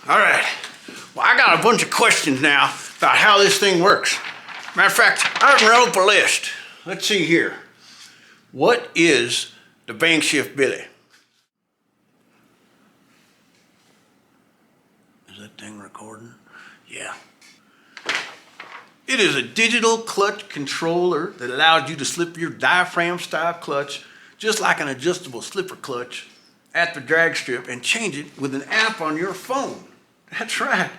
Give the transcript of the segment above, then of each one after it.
All right. Well, I got a bunch of questions now about how this thing works. Matter of fact, I wrote up a list. Let's see here. What is the BangShift Billy? Is that thing recording? Yeah. It is a digital clutch controller that allows you to slip your diaphragm style clutch just like an adjustable slipper clutch at the drag strip and change it with an app on your phone. That's right.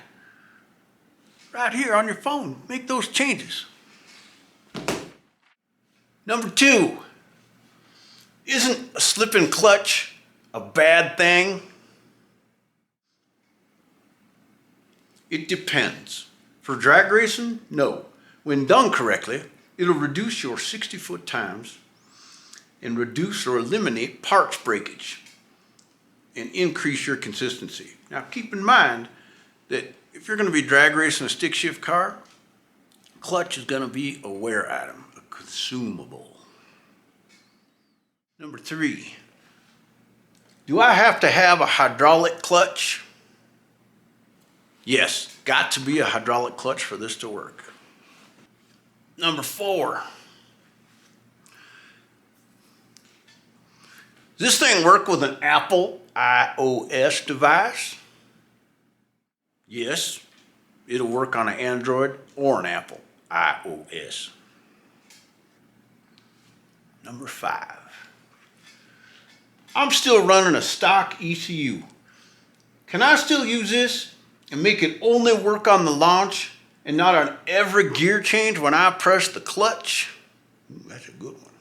Right here on your phone. Make those changes. Number 2, isn't a slipping clutch a bad thing? It depends. For drag racing, no. When done correctly, it'll reduce your 60-foot times and reduce or eliminate parts breakage and increase your consistency. Now keep in mind that if you're going to be drag racing a stick shift car, clutch is going to be a wear item, a consumable. Number 3, do I have to have a hydraulic clutch? Yes, got to be a hydraulic clutch for this to work. Number 4, does this thing work with an Apple iOS device? Yes, it'll work on an Android or an Apple iOS. Number 5, I'm still running a stock ECU. Can I still use this and make it only work on the launch and not on every gear change when I press the clutch? Ooh, that's a good one.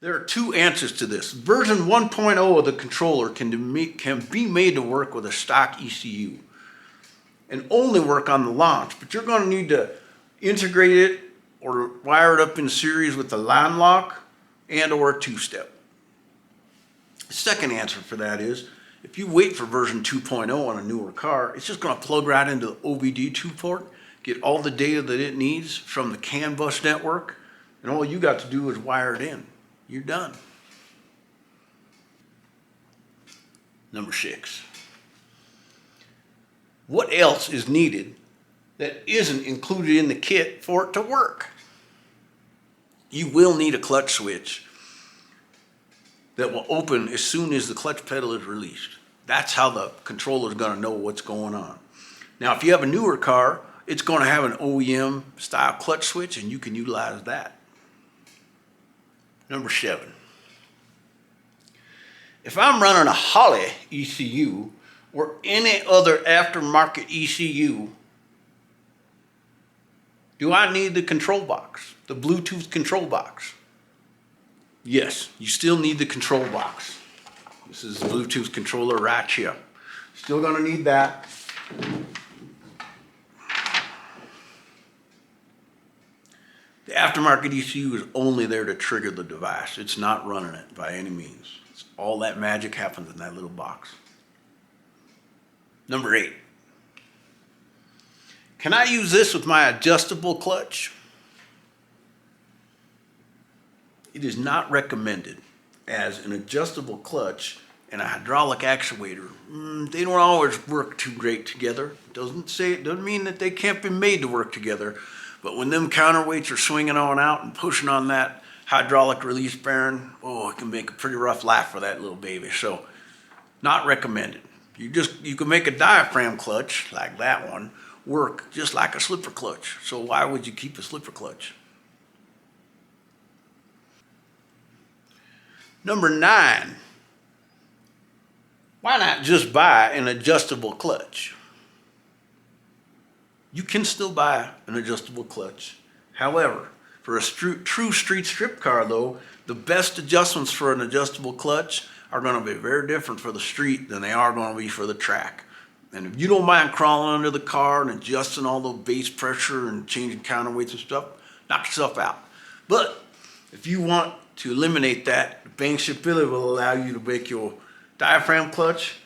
There are 2 answers to this. Version 1.0 of the controller can be made to work with a stock ECU and only work on the launch, but you're going to need to integrate it or wire it up in series with the line lock and or a 2-step. The second answer for that is, if you wait for version 2.0 on a newer car, it's just going to plug right into the OBD2 port, get all the data that it needs from the CAN bus network, and all you got to do is wire it in. You're done. Number 6. What else is needed that isn't included in the kit for it to work? You will need a clutch switch that will open as soon as the clutch pedal is released. That's how the controller is going to know what's going on. Now, if you have a newer car, it's going to have an OEM style clutch switch and you can utilize that. Number 7. If I'm running a Holley ECU or any other aftermarket ECU, do I need the control box, the Bluetooth control box? Yes, you still need the control box. This is the Bluetooth controller right here. Still gonna need that. The aftermarket ECU is only there to trigger the device. It's not running it by any means. All that magic happens in that little box. Number 8. Can I use this with my adjustable clutch? It is not recommended, as an adjustable clutch and a hydraulic actuator, they don't always work too great together. Doesn't mean that they can't be made to work together, but when them counterweights are swinging on out and pushing on that hydraulic release bearing, oh, it can make a pretty rough life for that little baby. So, not recommended. You can make a diaphragm clutch like that one work just like a slipper clutch. So why would you keep a slipper clutch? Number 9, why not just buy an adjustable clutch? You can still buy an adjustable clutch. However, for a true street strip car though, the best adjustments for an adjustable clutch are going to be very different for the street than they are going to be for the track. And if you don't mind crawling under the car and adjusting all the base pressure and changing counterweights and stuff, knock yourself out. But if you want to eliminate that, BangShift Billy will allow you to make your diaphragm clutch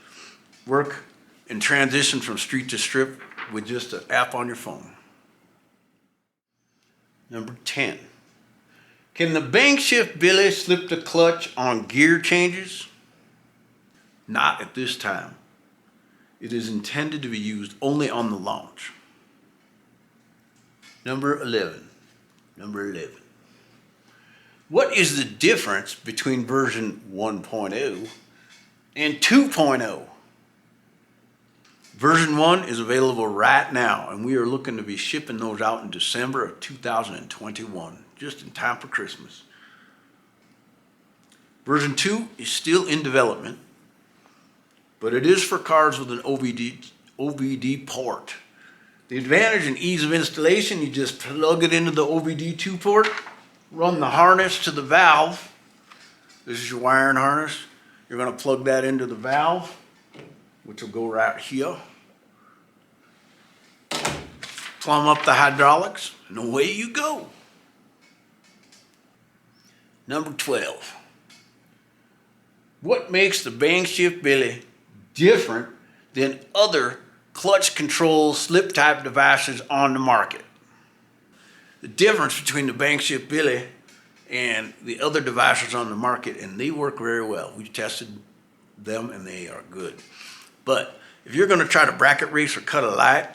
work and transition from street to strip with just an app on your phone. Number 10. Can the BangShift Billy slip the clutch on gear changes? Not at this time. It is intended to be used only on the launch. Number 11. What is the difference between version 1.0 and 2.0? Version 1 is available right now, and we are looking to be shipping those out in December of 2021, just in time for Christmas. Version 2 is still in development, but it is for cars with an OBD port. The advantage and ease of installation, you just plug it into the OBD2 port, run the harness to the valve. This is your wiring harness. You're going to plug that into the valve, which will go right here. Plumb up the hydraulics, and away you go. Number 12. What makes the BangShift Billy different than other clutch control slip type devices on the market? The difference between the BangShift Billy and the other devices on the market, and they work very well. We've tested them and they are good. But if you're going to try to bracket race or cut a light,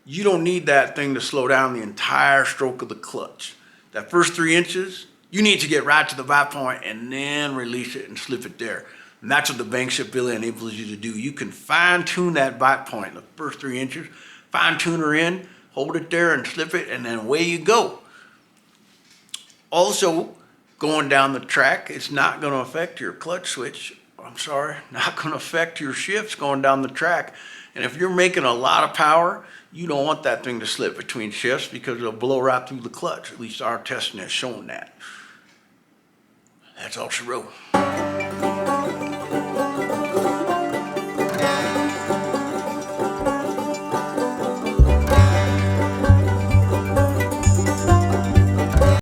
you don't need that thing to slow down the entire stroke of the clutch. That first 3 inches, you need to get right to the vibe point and then release it and slip it there. And that's what the BangShift Billy enables you to do. You can fine tune that vibe point, the first 3 inches, fine tune her in, hold it there and slip it, and then away you go. Also, going down the track, it's not going to affect your clutch switch. Not going to affect your shifts going down the track. And if you're making a lot of power, you don't want that thing to slip between shifts because it'll blow right through the clutch. At least our testing has shown that. That's all she wrote.